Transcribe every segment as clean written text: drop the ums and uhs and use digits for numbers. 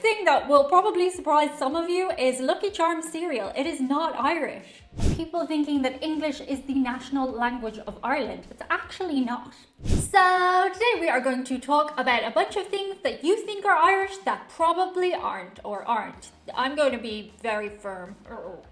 thing that will probably surprise some of you is Lucky Charms cereal. It is not Irish. People thinking that English is the national language of Ireland. It's actually not. So today we are going to talk about a bunch of things that you think are Irish that probably aren't or aren't. I'm going to be very firm.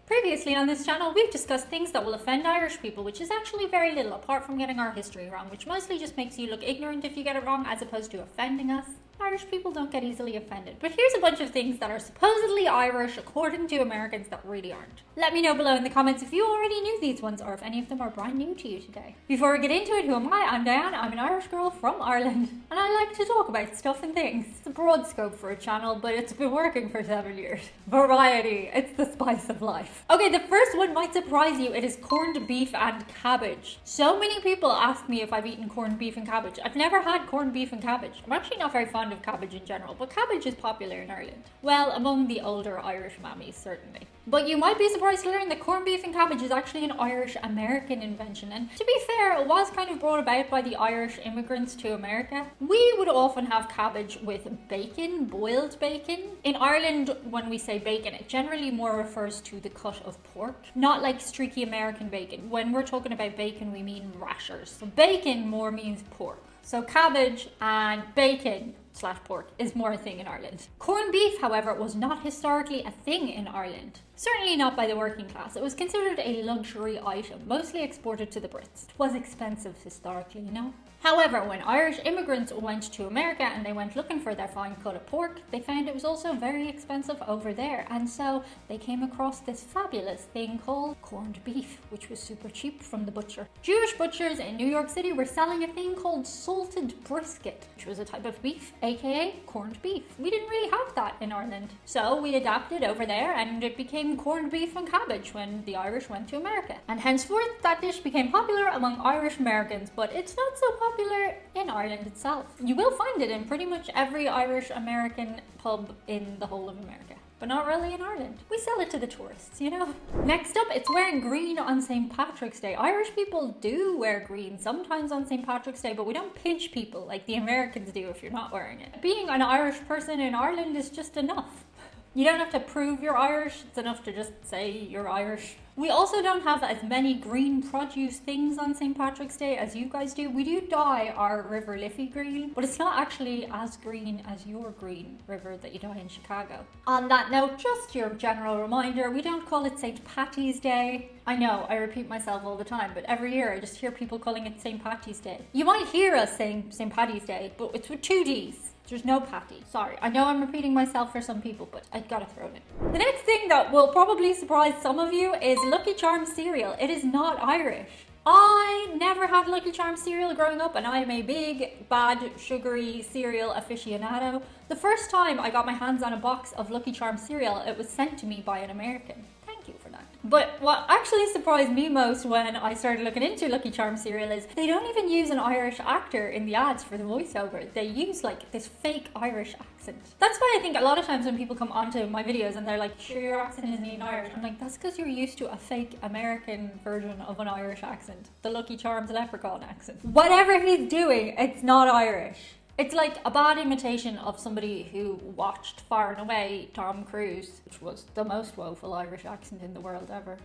Previously on this channel, we've discussed things that will offend Irish people, which is actually very little apart from getting our history wrong, which mostly just makes you look ignorant if you get it wrong as opposed to offending us. Irish people don't get easily offended. But here's a bunch of things that are supposedly Irish according to Americans that really aren't. Let me know below in the comments if you already knew these ones or if any of them are brand new to you today. Before we get into it, who am I? I'm Diane. I'm an Irish girl from Ireland and I like to talk about stuff and things. It's a broad scope for a channel, but it's been working for 7 years. Variety, it's the spice of life. Okay, the first one might surprise you. It is corned beef and cabbage. So many people ask me if I've eaten corned beef and cabbage. I've never had corned beef and cabbage. I'm actually not very fond of cabbage in general, but cabbage is popular in Ireland. Well, among the older Irish mammies, certainly. But you might be surprised to learn that corned beef and cabbage is actually an Irish-American invention. And to be fair, it was kind of brought about by the Irish immigrants to America. We would often have cabbage with bacon, boiled bacon. In Ireland, when we say bacon, it generally more refers to the cut of pork, not like streaky American bacon. When we're talking about bacon, we mean rashers. So bacon more means pork. So cabbage and bacon / pork is more a thing in Ireland. Corned beef, however, was not historically a thing in Ireland. Certainly not by the working class. It was considered a luxury item, mostly exported to the Brits. It was expensive historically, you know? However, when Irish immigrants went to America and they went looking for their fine cut of pork, they found it was also very expensive over there. And so they came across this fabulous thing called corned beef, which was super cheap from the butcher. Jewish butchers in New York City were selling a thing called salted brisket, which was a type of beef, aka corned beef. We didn't really have that in Ireland. So we adapted over there and it became corned beef and cabbage when the Irish went to America. And henceforth, that dish became popular among Irish Americans, but it's not so popular in Ireland itself. You will find it in pretty much every Irish American pub in the whole of America, but not really in Ireland. We sell it to the tourists, you know? Next up, it's wearing green on St. Patrick's Day. Irish people do wear green sometimes on St. Patrick's Day, but we don't pinch people like the Americans do if you're not wearing it. Being an Irish person in Ireland is just enough. You don't have to prove you're Irish, it's enough to just say you're Irish. We also don't have as many green produce things on St. Patrick's Day as you guys do. We do dye our River Liffey green, but it's not actually as green as your green river that you dye in Chicago. On that note, just your general reminder, we don't call it St. Patty's Day. I know, I repeat myself all the time, but every year I just hear people calling it St. Patty's Day. You might hear us saying St. Patty's Day, but it's with 2 D's. There's no patty. Sorry, I know I'm repeating myself for some people, but I gotta throw it in. The next thing that will probably surprise some of you is Lucky Charms cereal. It is not Irish. I never had Lucky Charms cereal growing up and I am a big, bad, sugary cereal aficionado. The first time I got my hands on a box of Lucky Charms cereal, it was sent to me by an American. Thank you for that. But what actually surprised me most when I started looking into Lucky Charms cereal is they don't even use an Irish actor in the ads for the voiceover. They use like this fake Irish accent. That's why I think a lot of times when people come onto my videos and they're like, sure, your accent isn't even Irish. I'm like, that's because you're used to a fake American version of an Irish accent. The Lucky Charms leprechaun accent. Whatever he's doing, it's not Irish. It's like a bad imitation of somebody who watched Far and Away Tom Cruise, which was the most woeful Irish accent in the world ever.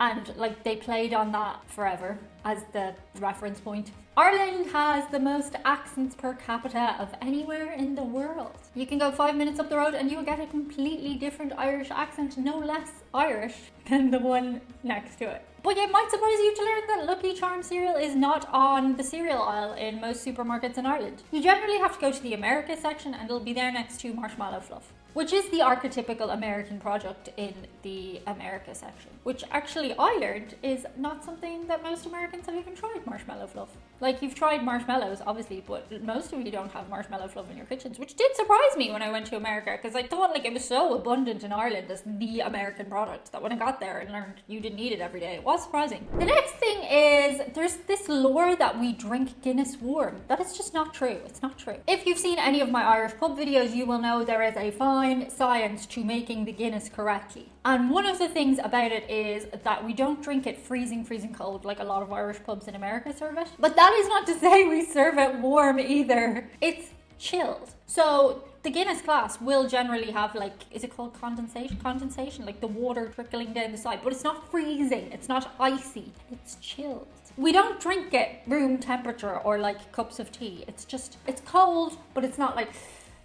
And like they played on that forever as the reference point. Ireland has the most accents per capita of anywhere in the world. You can go 5 minutes up the road and you'll get a completely different Irish accent, no less Irish than the one next to it. But it might surprise you to learn that Lucky Charms cereal is not on the cereal aisle in most supermarkets in Ireland. You generally have to go to the America section and it'll be there next to Marshmallow Fluff, which is the archetypical American product in the America section, which actually I learned is not something that most Americans have even tried. Marshmallow Fluff. Like, you've tried marshmallows, obviously, but most of you don't have marshmallow fluff in your kitchens, which did surprise me when I went to America, because I thought like it was so abundant in Ireland as the American product that when I got there and learned you didn't eat it every day, it was surprising. The next thing is there's this lore that we drink Guinness warm. That is just not true. It's not true. If you've seen any of my Irish pub videos, you will know there is a fine science to making the Guinness correctly. And one of the things about it is that we don't drink it freezing cold like a lot of Irish pubs in America serve it. But that is not to say we serve it warm either. It's chilled. So the Guinness glass will generally have like, is it called condensation? Like the water trickling down the side, but it's not freezing, it's not icy, it's chilled. We don't drink it room temperature or like cups of tea. It's cold, but it's not like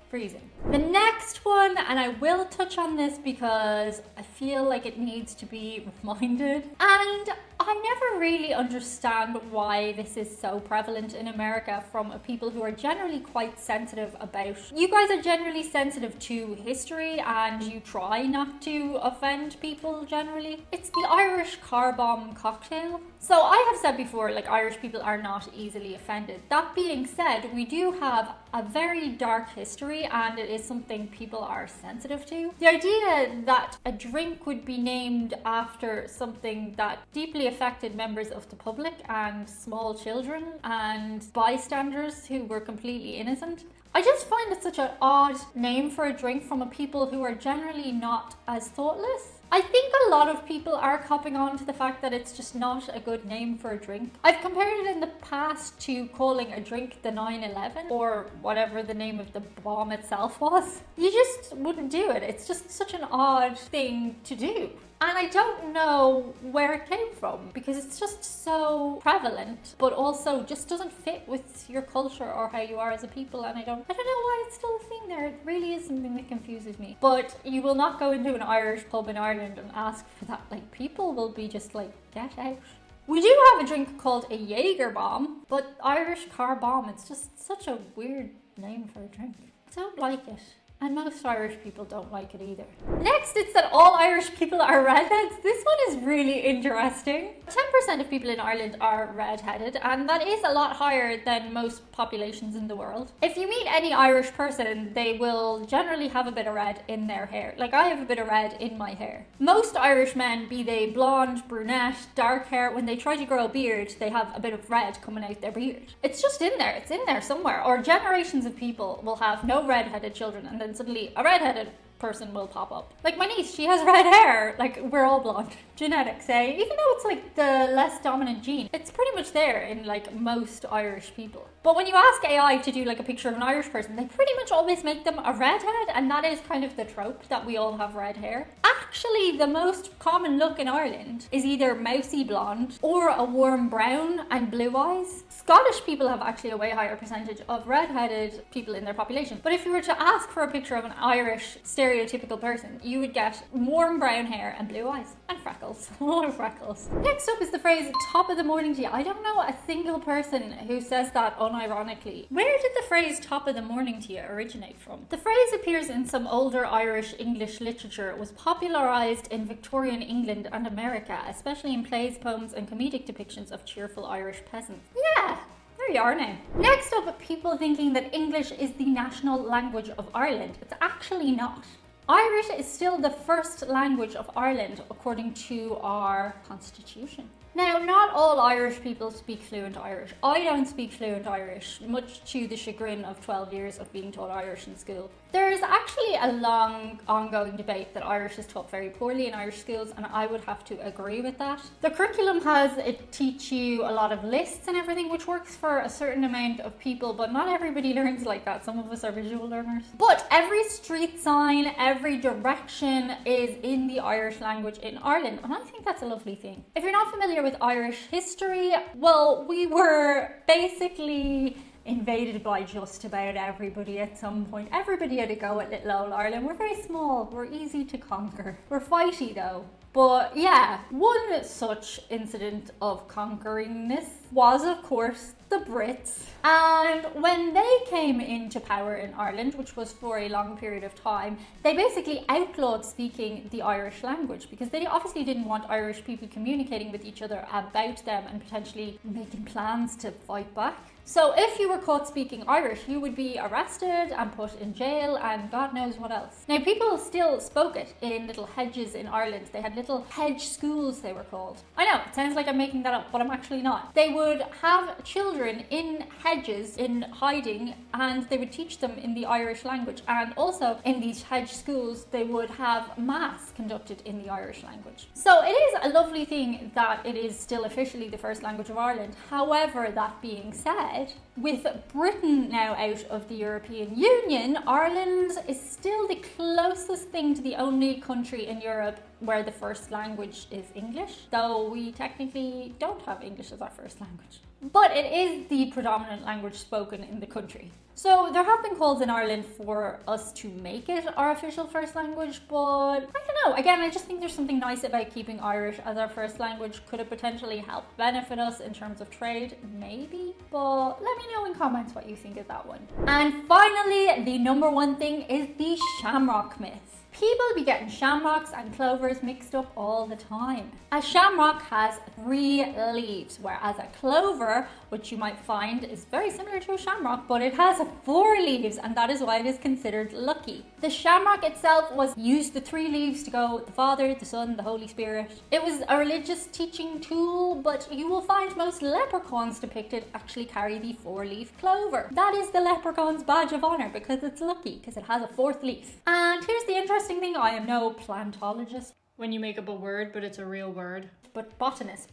freezing. The next one, and I will touch on this because I feel like it needs to be reminded, and I never really understand why this is so prevalent in America from people who are generally quite sensitive about. You guys are generally sensitive to history and you try not to offend people generally. It's the Irish car bomb cocktail. So I have said before, like, Irish people are not easily offended. That being said, we do have a very dark history and it is something people are sensitive to. The idea that a drink would be named after something that deeply affected members of the public and small children and bystanders who were completely innocent. I just find it such an odd name for a drink from a people who are generally not as thoughtless. I think a lot of people are copping on to the fact that it's just not a good name for a drink. I've compared it in the past to calling a drink the 9/11 or whatever the name of the bomb itself was. You just wouldn't do it. It's just such an odd thing to do. And I don't know where it came from because it's just so prevalent, but also just doesn't fit with your culture or how you are as a people. And I don't know why it's still a thing there. It really is something that confuses me. But you will not go into an Irish pub in Ireland and ask for that. Like, people will be just like, get out. We do have a drink called a Jaeger bomb, but Irish car bomb, it's just such a weird name for a drink. I don't like it. And most Irish people don't like it either. Next, it's that all Irish people are redheads. This one is really interesting. 10% of people in Ireland are redheaded, and that is a lot higher than most populations in the world. If you meet any Irish person, they will generally have a bit of red in their hair. Like, I have a bit of red in my hair. Most Irish men, be they blonde, brunette, dark hair, when they try to grow a beard, they have a bit of red coming out their beard. It's just in there. It's in there somewhere. Or generations of people will have no redheaded children, and then suddenly a redheaded person will pop up. Like my niece, she has red hair. Like, we're all blonde. Genetics, eh? Even though it's like the less dominant gene, it's pretty much there in like most Irish people. But when you ask AI to do like a picture of an Irish person, they pretty much always make them a redhead, and that is kind of the trope that we all have red hair. Actually, the most common look in Ireland is either mousy blonde or a warm brown and blue eyes. Scottish people have actually a way higher percentage of redheaded people in their population. But if you were to ask for a picture of an Irish stereotypical person, you would get warm brown hair and blue eyes and freckles. A lot of freckles. Next up is the phrase top of the morning to you. I don't know a single person who says that unironically. Where did the phrase top of the morning to you originate from? The phrase appears in some older Irish English literature. It was popularised in Victorian England and America, especially in plays, poems and comedic depictions of cheerful Irish peasants. Yeah. There you are now. Next up, people thinking that English is the national language of Ireland. It's actually not. Irish is still the first language of Ireland according to our constitution. Now, not all Irish people speak fluent Irish. I don't speak fluent Irish, much to the chagrin of 12 years of being taught Irish in school. There is actually a long ongoing debate that Irish is taught very poorly in Irish schools, and I would have to agree with that. The curriculum has it teach you a lot of lists and everything, which works for a certain amount of people, but not everybody learns like that. Some of us are visual learners. But every street sign, every direction is in the Irish language in Ireland, and I think that's a lovely thing. If you're not familiar with Irish history, well, we were basically invaded by just about everybody at some point. Everybody had a go at little old Ireland. We're very small, we're easy to conquer. We're fighty though. But yeah, one such incident of conqueringness was, of course, the Brits. And when they came into power in Ireland, which was for a long period of time, they basically outlawed speaking the Irish language because they obviously didn't want Irish people communicating with each other about them and potentially making plans to fight back. So if you were caught speaking Irish, you would be arrested and put in jail and God knows what else. Now, people still spoke it in little hedges in Ireland. They had little hedge schools, they were called. I know, it sounds like I'm making that up, but I'm actually not. They would have children in hedges, in hiding, and they would teach them in the Irish language. And also in these hedge schools, they would have mass conducted in the Irish language. So it is a lovely thing that it is still officially the first language of Ireland. However, that being said, said, with Britain now out of the European Union, Ireland is still the closest thing to the only country in Europe where the first language is English, though we technically don't have English as our first language. But it is the predominant language spoken in the country. So there have been calls in Ireland for us to make it our official first language, but I don't know. Again, I just think there's something nice about keeping Irish as our first language. Could it potentially help benefit us in terms of trade? Maybe. But let me know in comments what you think of that one. And finally, the number one thing is the Shamrock Myths. People be getting shamrocks and clovers mixed up all the time. A shamrock has 3 leaves, whereas a clover, which you might find is very similar to a shamrock, but it has 4 leaves, and that is why it is considered lucky. The shamrock itself was used the 3 leaves to go the Father, the Son, the Holy Spirit. It was a religious teaching tool, but you will find most leprechauns depicted actually carry the 4-leaf clover. That is the leprechaun's badge of honor because it's lucky, because it has a 4th leaf. And here's the interesting thing, I am no plantologist. When you make up a word, but it's a real word. But botanist,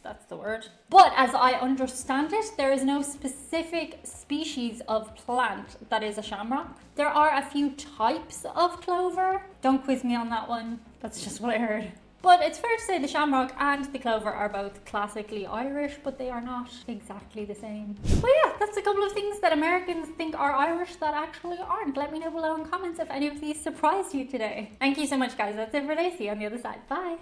that's the word. But as I understand it, there is no specific species of plant that is a shamrock. There are a few types of clover. Don't quiz me on that one. That's just what I heard. But it's fair to say the shamrock and the clover are both classically Irish, but they are not exactly the same. But yeah, that's a couple of things that Americans think are Irish that actually aren't. Let me know below in comments if any of these surprised you today. Thank you so much, guys. That's it for today. See you on the other side. Bye.